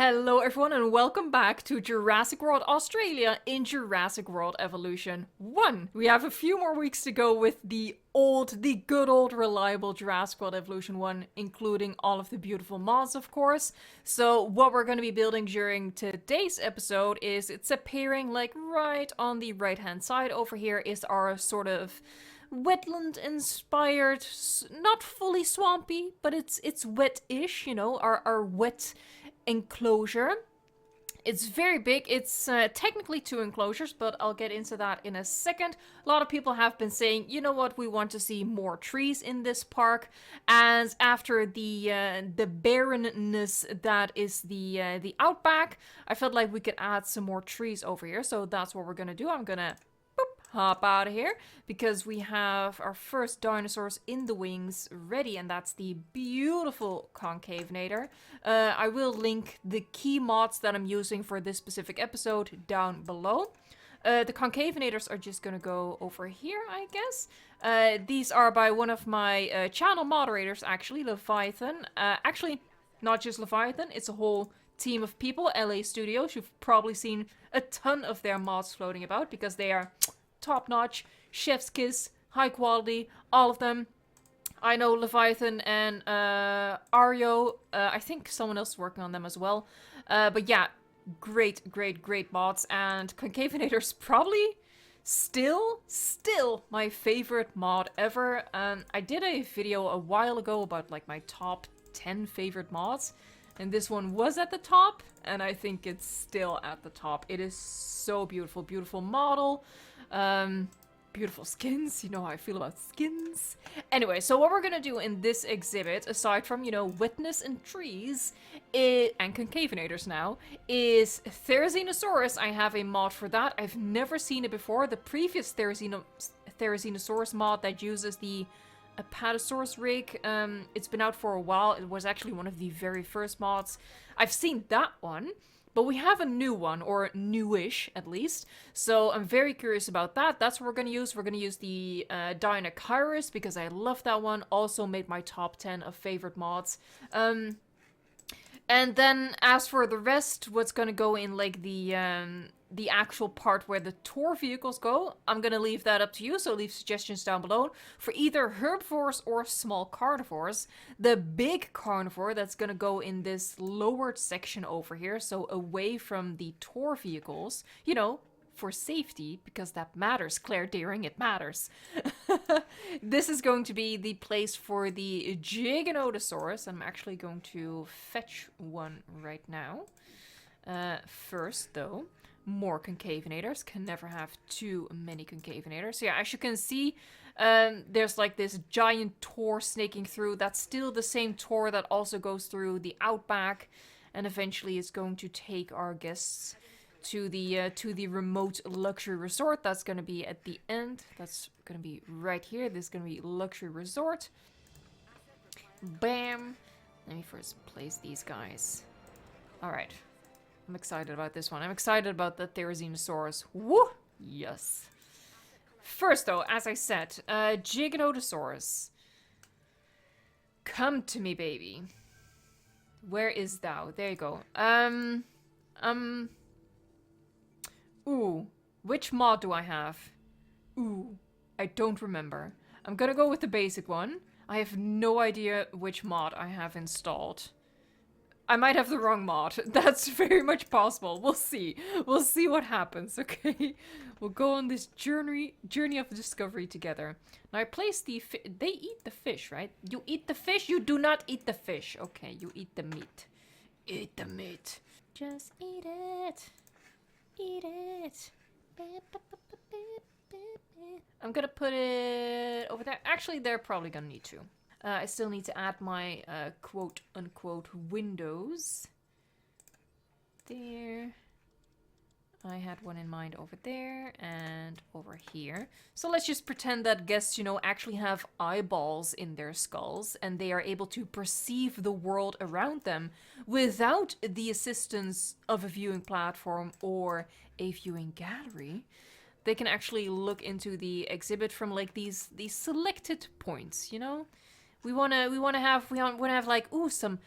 Hello everyone and welcome back to Jurassic World Australia in Jurassic World Evolution 1. We have a few more weeks to go with the good old reliable Jurassic World Evolution 1, including all of the beautiful mods, of course. So what we're going to be building during today's episode is it's appearing like right on the right hand side over here is our sort of wetland inspired, not fully swampy, but it's wet-ish, you know, our wet enclosure. It's very big. It's technically 2 enclosures, but I'll get into that in a second. A lot of people have been saying, you know what, we want to see more trees in this park. And after the barrenness that is the outback, I felt like we could add some more trees over here. So that's what we're gonna do. I'm gonna hop out of here because we have our first dinosaurs in the wings ready, and that's the beautiful Concavenator. I will link the key mods that I'm using for this specific episode down below. The Concavenators are just gonna go over here, I guess. These are by one of my channel moderators, actually, Leviathan. Actually, not just Leviathan, it's a whole team of people, LA Studios. You've probably seen a ton of their mods floating about because they are top-notch, chef's kiss, high quality, all of them. I know Leviathan and Ario, I think someone else is working on them as well. But yeah, great mods. And Concavenator's probably still my favorite mod ever. I did a video a while ago about like my top 10 favorite mods. And this one was at the top, and I think it's still at the top. It is so beautiful, beautiful model. Beautiful skins. You know how I feel about skins. Anyway, so what we're gonna do in this exhibit, aside from, you know, wetness and trees, and Concavenators now, is Therizinosaurus. I have a mod for that. I've never seen it before. The previous Therizinosaurus mod that uses the Apatosaurus rig, it's been out for a while. It was actually one of the very first mods. I've seen that one. But we have a new one, or newish at least, so I'm very curious about that. That's what we're going to use. We're going to use the Deinocheirus because I love that one. Also made my top 10 of favorite mods. And then as for the rest, what's going to go in like the actual part where the tour vehicles go, I'm going to leave that up to you, so leave suggestions down below for either herbivores or small carnivores. The big carnivore that's going to go in this lowered section over here, so away from the tour vehicles, you know, for safety, because that matters, Claire Deering, it matters. This is going to be the place for the Giganotosaurus. I'm actually going to fetch one right now. First, though, more Concavenators. Can never have too many Concavenators. So yeah, as you can see, there's like this giant tor snaking through. That's still the same tor that also goes through the outback, and eventually is going to take our guests to the remote luxury resort. That's going to be at the end. That's going to be right here. This is going to be luxury resort. Bam. Let me first place these guys. All right. I'm excited about this one. I'm excited about the Therizinosaurus. Woo! Yes. First, though, as I said, Giganotosaurus. Come to me, baby. Where is thou? There you go. Ooh. Which mod do I have? Ooh. I don't remember. I'm gonna go with the basic one. I have no idea which mod I have installed. I might have the wrong mod. That's very much possible. We'll see. We'll see what happens, okay? We'll go on this journey of discovery together. Now I place the they eat the fish, right? You eat the fish? You do not eat the fish. Okay, you eat the meat. Eat the meat. Just eat it. Eat it. I'm gonna put it over there. Actually, they're probably gonna need to. I still need to add my quote-unquote windows. There. I had one in mind over there and over here. So let's just pretend that guests, you know, actually have eyeballs in their skulls and they are able to perceive the world around them without the assistance of a viewing platform or a viewing gallery. They can actually look into the exhibit from like these selected points, you know? We wanna have like, ooh, some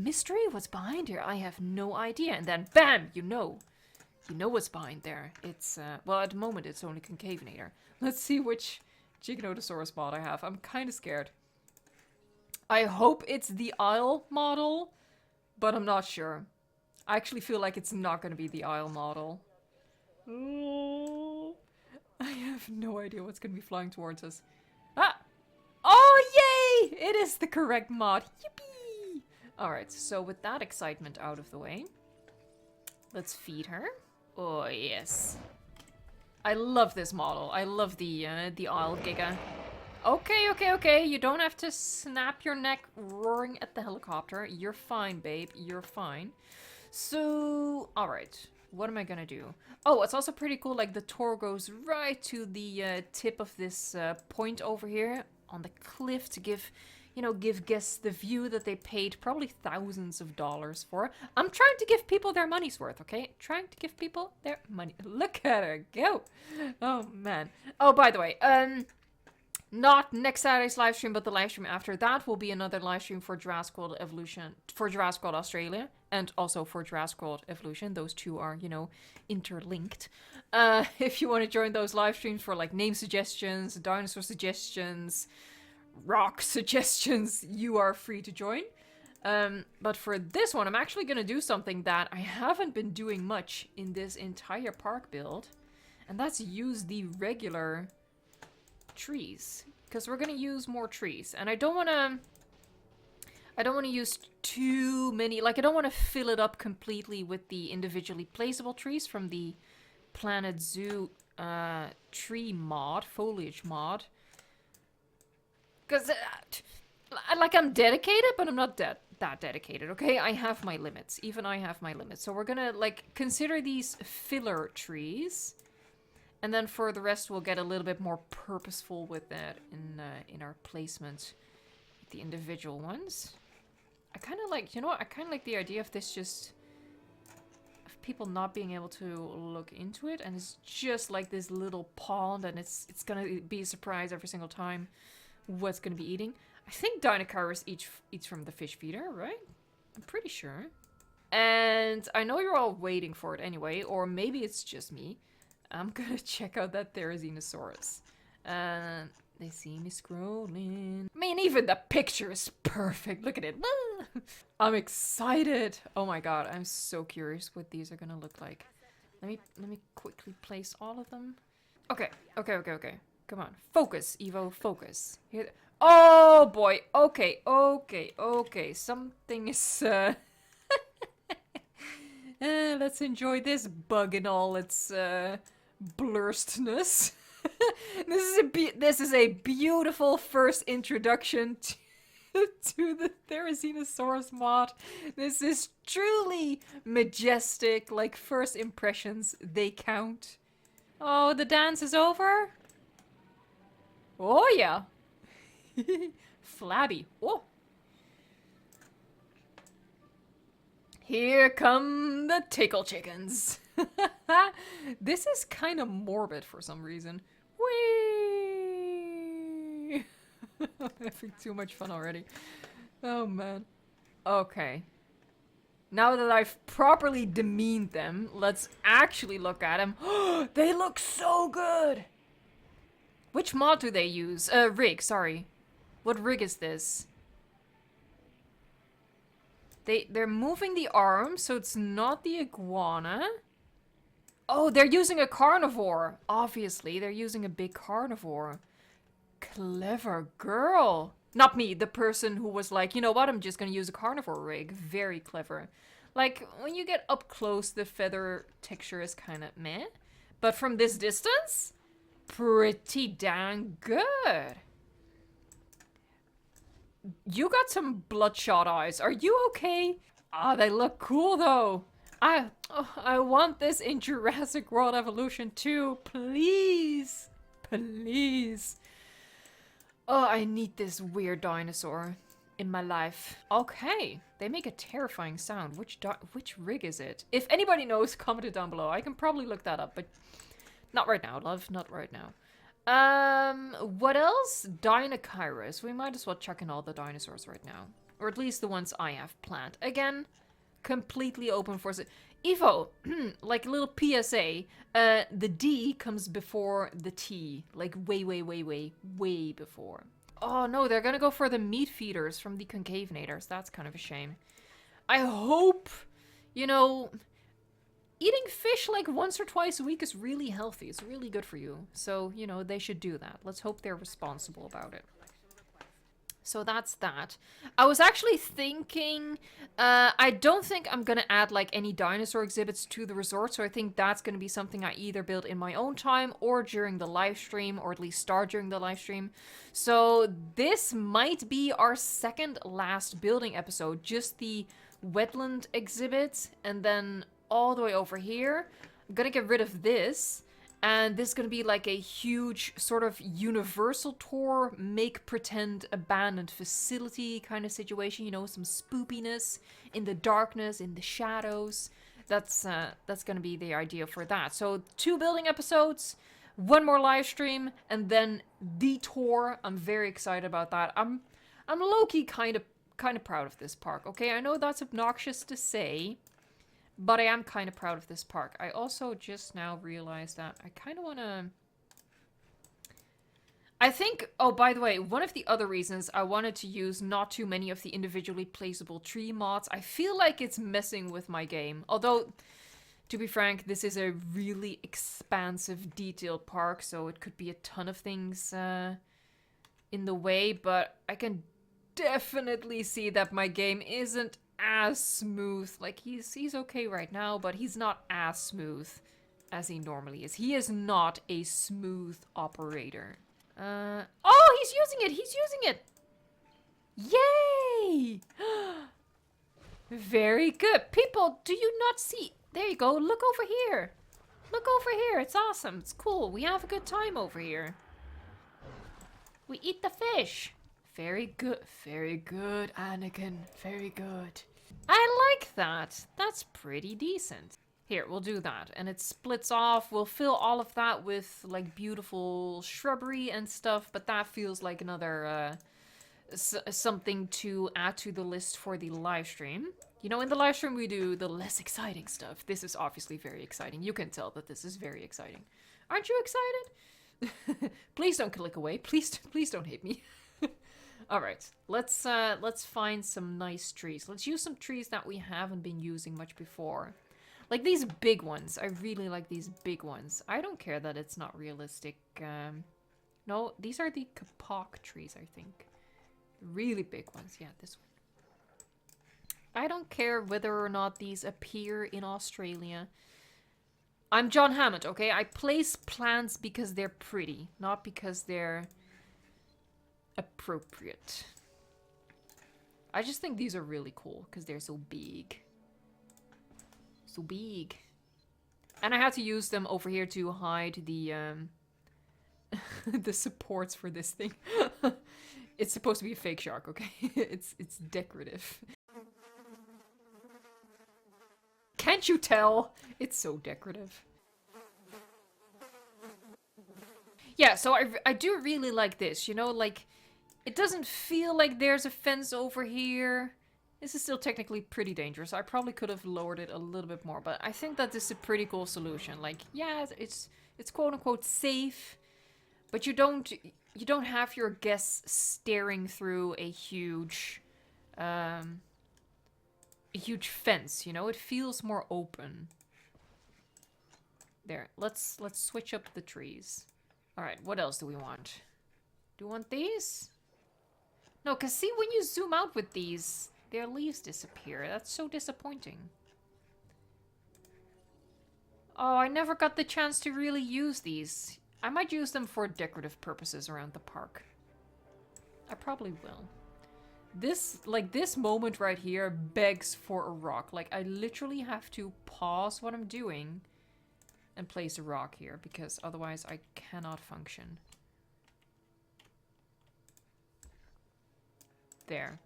mystery. What's behind here? I have no idea. And then bam, you know what's behind there. It's well, at the moment it's only Concavenator. Let's see which Giganotosaurus mod I have. I'm kind of scared. I hope it's the Isle model, but I'm not sure. I actually feel like it's not going to be the Isle model. Oh, I have no idea what's going to be flying towards us. Ah! Oh, yay! It is the correct mod. Yippee! Alright, so with that excitement out of the way, let's feed her. Oh, yes. I love this model. I love the Isle Giga. Okay. You don't have to snap your neck roaring at the helicopter. You're fine, babe. You're fine. So, alright. What am I gonna do? Oh, it's also pretty cool. Like, the tour goes right to the tip of this point over here on the cliff to give guests the view that they paid probably thousands of dollars for. I'm trying to give people their money's worth, okay? Trying to give people their money. Look at her go. Oh, man. Oh, by the way, not next Saturday's live stream, but the live stream after that will be another live stream for Jurassic World Evolution, for Jurassic World Australia, and also for Jurassic World Evolution. Those two are, interlinked. If you want to join those live streams for like name suggestions, dinosaur suggestions, rock suggestions, you are free to join. But for this one, I'm actually going to do something that I haven't been doing much in this entire park build, and that's use the regular trees, because we're gonna use more trees, and I don't want to use too many. Like, I don't want to fill it up completely with the individually placeable trees from the Planet Zoo tree mod, foliage mod, because like, I'm dedicated, but I'm not that dedicated, okay? I have my limits. Even I have my limits. So we're gonna like consider these filler trees. And then for the rest, we'll get a little bit more purposeful with that in our placement, the individual ones. I kind of like, I kind of like the idea of this of people not being able to look into it, and it's just like this little pond, and it's gonna be a surprise every single time what's gonna be eating. I think Deinocheirus eats from the fish feeder, right? I'm pretty sure. And I know you're all waiting for it anyway, or maybe it's just me. I'm gonna check out that Therizinosaurus. They see me scrolling. I mean, even the picture is perfect. Look at it. I'm excited. Oh my god, I'm so curious what these are gonna look like. Let me quickly place all of them. Okay. Come on, focus, Evo, focus. Here. Oh boy. Okay. Something is. Let's enjoy this bug in all its blurstness. This is a beautiful first introduction to the Therizinosaurus mod. This is truly majestic. Like, first impressions, they count. Oh, the dance is over? Oh yeah. Flabby. Oh. Here come the tickle chickens. This is kind of morbid for some reason. Whee! I'm having too much fun already. Oh man. Okay. Now that I've properly demeaned them, let's actually look at them. They look so good! Which mod do they use? Rig, sorry. What rig is this? They're moving the arm, so it's not the iguana. Oh, they're using a carnivore. Obviously, they're using a big carnivore. Clever girl. Not me, the person who was like, you know what, I'm just gonna use a carnivore rig. Very clever. Like, when you get up close, the feather texture is kind of meh. But from this distance, pretty dang good. You got some bloodshot eyes. Are you okay? Ah, they look cool though. I want this in Jurassic World Evolution too. Please. Please. Oh, I need this weird dinosaur in my life. Okay. They make a terrifying sound. Which rig is it? If anybody knows, comment it down below. I can probably look that up, but not right now, love. Not right now. What else? Deinocheirus. We might as well chuck in all the dinosaurs right now. Or at least the ones I have planned. Again, completely open for... Evo, like a little PSA, the D comes before the T. Like way before. Oh no, they're gonna go for the meat feeders from the concavenators. That's kind of a shame. I hope, you know... Eating fish like once or twice a week is really healthy. It's really good for you. So, you know, they should do that. Let's hope they're responsible about it. So that's that. I was actually thinking, I don't think I'm gonna add like any dinosaur exhibits to the resort. So I think that's gonna be something I either build in my own time or during the live stream, or at least start during the live stream. So this might be our second last building episode. Just the wetland exhibit, and then all the way over here, I'm gonna get rid of this, and this is gonna be like a huge sort of universal tour, make pretend abandoned facility kind of situation, you know, some spoopiness in the darkness, in the shadows. That's gonna be the idea for that. So 2 building episodes, 1 more live stream, and then the tour. I'm very excited about that. I'm low-key kind of proud of this park. Okay, I know that's obnoxious to say, but I am kind of proud of this park. I also just now realized that I kind of want to... I think... Oh, by the way, one of the other reasons I wanted to use not too many of the individually placeable tree mods, I feel like it's messing with my game. Although, to be frank, this is a really expansive, detailed park, so it could be a ton of things in the way, but I can definitely see that my game isn't as smooth. Like, he's okay right now, but he's not as smooth as he normally is. He is not a smooth operator. Oh, he's using it! He's using it! Yay! Very good. People, do you not see? There you go. Look over here. Look over here. It's awesome. It's cool. We have a good time over here. We eat the fish. Very good. Very good, Anakin. Very good. I like that. That's pretty decent. Here, we'll do that. And it splits off. We'll fill all of that with, like, beautiful shrubbery and stuff. But that feels like another, something to add to the list for the live stream. You know, in the live stream we do the less exciting stuff. This is obviously very exciting. You can tell that this is very exciting. Aren't you excited? Please don't click away. Please don't hate me. All right, let's find some nice trees. Let's use some trees that we haven't been using much before. Like these big ones. I really like these big ones. I don't care that it's not realistic. No, these are the kapok trees, I think. Really big ones. Yeah, this one. I don't care whether or not these appear in Australia. I'm John Hammond, okay? I place plants because they're pretty, not because they're appropriate. I just think these are really cool because they're so big. So big. And I had to use them over here to hide the the supports for this thing. It's supposed to be a fake shark, okay? It's decorative. Can't you tell? It's so decorative. Yeah, so I do really like this, you know, like, it doesn't feel like there's a fence over here. This is still technically pretty dangerous. I probably could have lowered it a little bit more, but I think that this is a pretty cool solution. Like, yeah, it's quote-unquote safe, but you don't have your guests staring through a huge fence, you know? It feels more open. There, let's switch up the trees. All right, what else do we want? Do we want these? No, because see, when you zoom out with these, their leaves disappear. That's so disappointing. Oh, I never got the chance to really use these. I might use them for decorative purposes around the park. I probably will. This moment right here begs for a rock. Like, I literally have to pause what I'm doing and place a rock here, because otherwise I cannot function. There.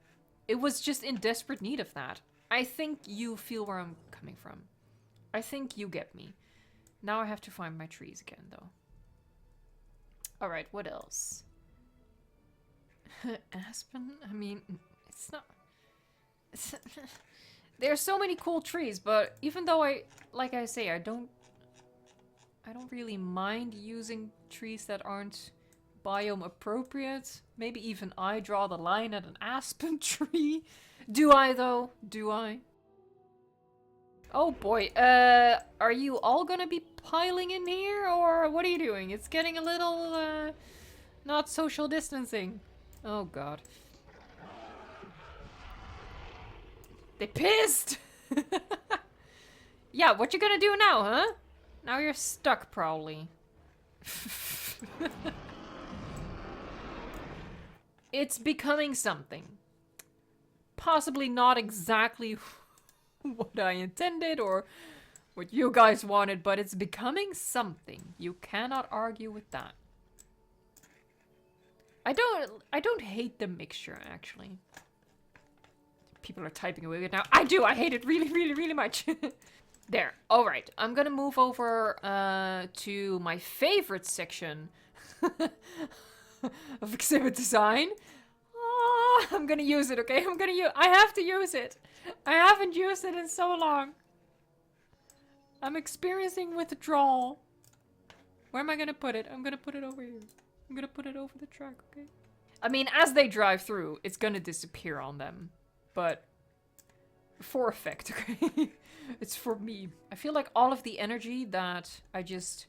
It was just in desperate need of that. I think you feel where I'm coming from. I think you get me. Now I have to find my trees again, though. Alright, what else? Aspen? I mean, it's not... There's so many cool trees, but even though like I say, I don't really mind using trees that aren't biome appropriate. Maybe even I draw the line at an aspen tree. Do I though? Do I? Oh boy, are you all gonna be piling in here, or what are you doing? It's getting a little, not social distancing. Oh god. They pissed! Yeah, what you gonna do now, huh? Now you're stuck, probably. It's becoming something. Possibly not exactly what I intended or what you guys wanted, but it's becoming something. You cannot argue with that. I don't hate the mixture, actually. People are typing away right now. I do! I hate it really, really, really much. There. Alright. I'm gonna move over to my favorite section of exhibit design. Oh, I'm gonna use it, okay? I have to use it. I haven't used it in so long. I'm experiencing withdrawal. Where am I gonna put it? I'm gonna put it over here. I'm gonna put it over the track, okay? I mean, as they drive through, it's gonna disappear on them. But for effect, okay? It's for me. I feel like all of the energy that I just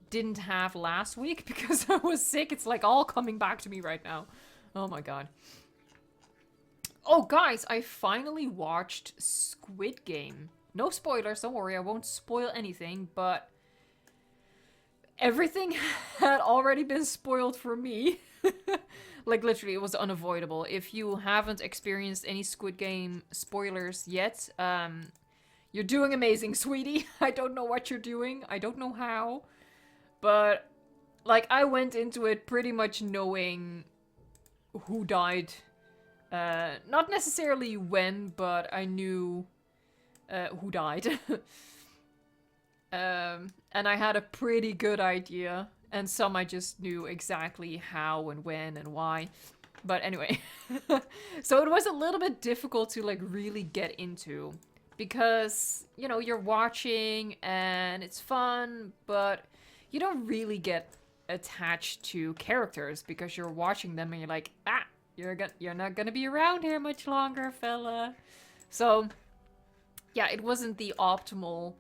didn't have last week because I was sick, it's like all coming back to me right now. Oh my god. Oh guys, I finally watched Squid Game. No spoilers, don't worry, I won't spoil anything, but everything had already been spoiled for me. Like, literally, it was unavoidable. If you haven't experienced any Squid Game spoilers yet, you're doing amazing, sweetie. I don't know what you're doing. I don't know how. But, like, I went into it pretty much knowing who died. Not necessarily when, but I knew who died. And I had a pretty good idea. And some I just knew exactly how and when and why. But anyway. So it was a little bit difficult to like really get into. Because, you know, you're watching and it's fun. But you don't really get attached to characters. Because you're watching them and you're like, ah, you're not gonna be around here much longer, fella. So, yeah, it wasn't the optimal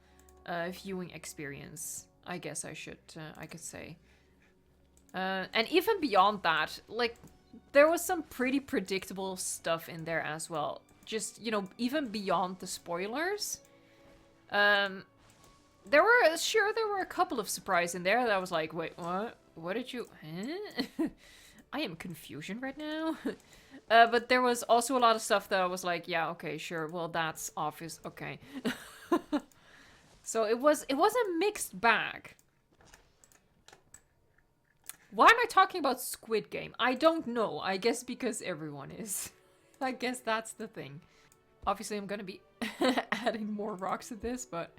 viewing experience. I guess I could say. And even beyond that, like, there was some pretty predictable stuff in there as well. Just, you know, even beyond the spoilers. There were a couple of surprises in there that I was like, wait, what? What did you... Huh? I am confusion right now. But there was also a lot of stuff that I was like, yeah, okay, sure, well, that's obvious, okay. So it was a mixed bag. Why am I talking about Squid Game? I don't know. I guess because everyone is. I guess that's the thing. Obviously, I'm gonna be adding more rocks to this, but...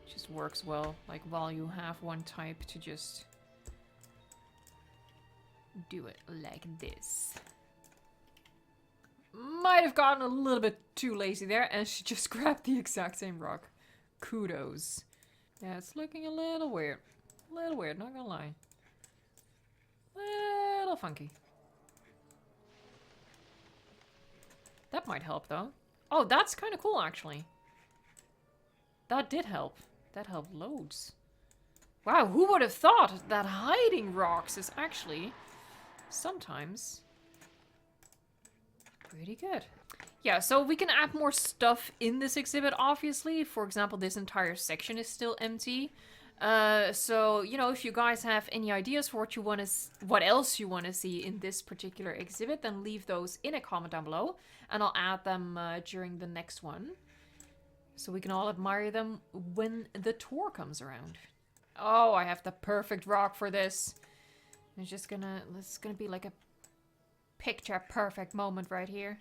it just works well. Like, while you have one type to just... do it like this. Might have gotten a little bit too lazy there, and she just grabbed the exact same rock. Kudos. Yeah, it's looking a little weird. A little weird, not gonna lie. Little funky. That might help, though. Oh, that's kind of cool, actually. That did help. That helped loads. Wow, who would have thought that hiding rocks is actually sometimes pretty good. Yeah, so we can add more stuff in this exhibit, obviously. For example, this entire section is still empty. So, you know, if you guys have any ideas for what else you want to see in this particular exhibit, then leave those in a comment down below. And I'll add them during the next one. So we can all admire them when the tour comes around. Oh, I have the perfect rock for this. It's gonna be like a picture perfect moment right here.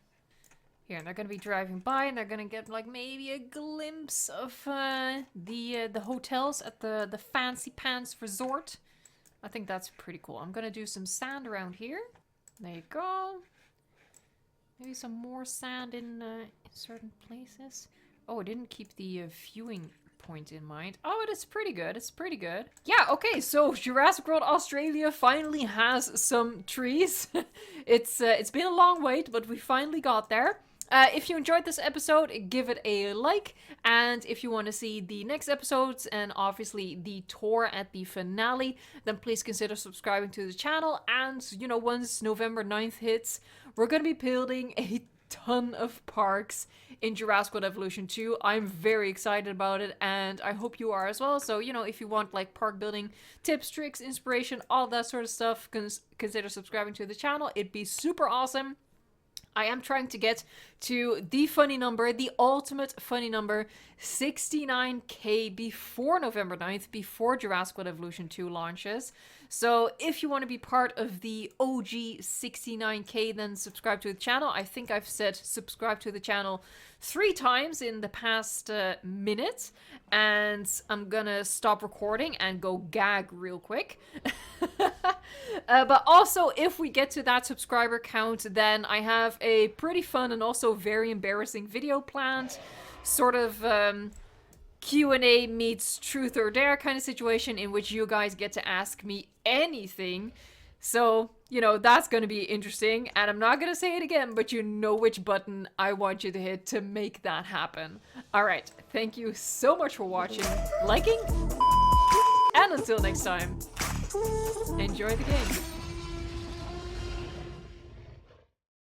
Here, and they're gonna be driving by, and they're gonna get like maybe a glimpse of the hotels at the Fancy Pants Resort. I think that's pretty cool. I'm gonna do some sand around here. There you go. Maybe some more sand in certain places. Oh, I didn't keep the viewing point in mind. Oh, it is pretty good. It's pretty good. Yeah, okay, so Jurassic World Australia finally has some trees. It's been a long wait, but we finally got there. If you enjoyed this episode, give it a like, and if you want to see the next episodes and obviously the tour at the finale, then please consider subscribing to the channel. And, you know, once November 9th hits, we're going to be building a ton of parks in Jurassic World Evolution 2. I'm very excited about it, and I hope you are as well. So, you know, if you want like park building tips, tricks, inspiration, all that sort of stuff, consider subscribing to the channel. It'd be super awesome. I am trying to get to the funny number, the ultimate funny number, 69k before November 9th, before Jurassic World Evolution 2 launches. So if you want to be part of the OG 69k, then subscribe to the channel. I think I've said subscribe to the channel 3 times in the past minute, and I'm gonna stop recording and go gag real quick. But also, if we get to that subscriber count, then I have a pretty fun and also very embarrassing video planned. Sort of Q&A meets truth or dare kind of situation in which you guys get to ask me anything. So, you know, that's going to be interesting. And I'm not going to say it again, but you know which button I want you to hit to make that happen. Alright, thank you so much for watching, liking, and until next time, enjoy the game.